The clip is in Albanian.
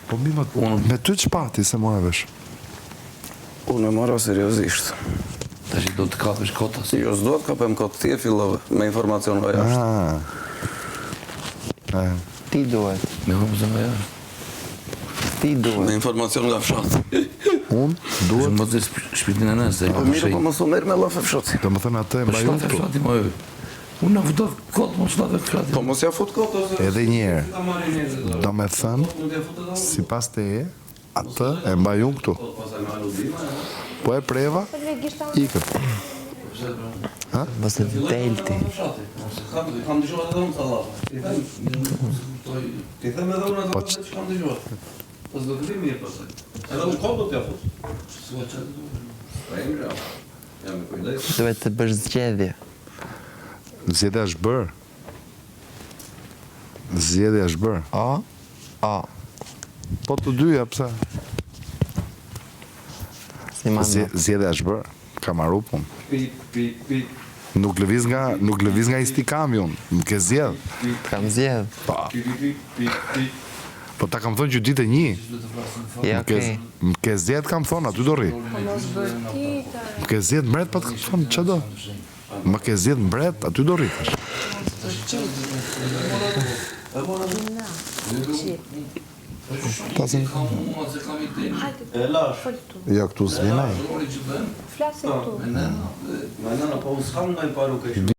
Po mi me ty që pati se mora vesh? Unë e mora seriosisht. Ta që do të kapësh kotas? Jo, s'do të kapem kotë, ti e fillove me informacion nga jashtë. Ti duhet. Me informacion nga jashtë? Ti duhet. Me informacion nga fshatë. Unë duhet... Më të shpirtin e nëse. Po mirë, po mësu merë me lafe fshatë. Do më thënë atë e Po mbajun shtatë këtu. fshati më e. Unë në vëtë kotë, më shtatë fshati. Po mos ja fut kotë, ose... Edhe njerë, do me thënë, si pas të atë e mbajun këtu. Po e preva, ikët. Mëse të delti. Kam dëgjuar edhe unë të lafe. Ti them edhe unë ato që kam dëgjuar. Po s'do të vi mirë pasaj. Edhe unë kotë do t'ja fut. Pa e mira. Jam me kujdes. Duhet të bësh zgjedhje. Zjedhja është bërë. Zjedhja është bërë. Po të dyja, pëse? Si manda. Zjedhja është bërë. Ka marru punë. Pi. Nuk lëviz nga istikami unë. Më ke zjedh. Kam zgjedh. Pi. Po ta kam thonë që ditë e një. Ja, okej. Më ke zjedh kam thonë, aty do rri. Më ke zjedh mbret, pa të kam thonë, që do? Më ke zjedh mbret, aty do rri. Jo, këtu s'vinaj. Flasë këtu. Ma nëna, po s'kam nga i paru kështë.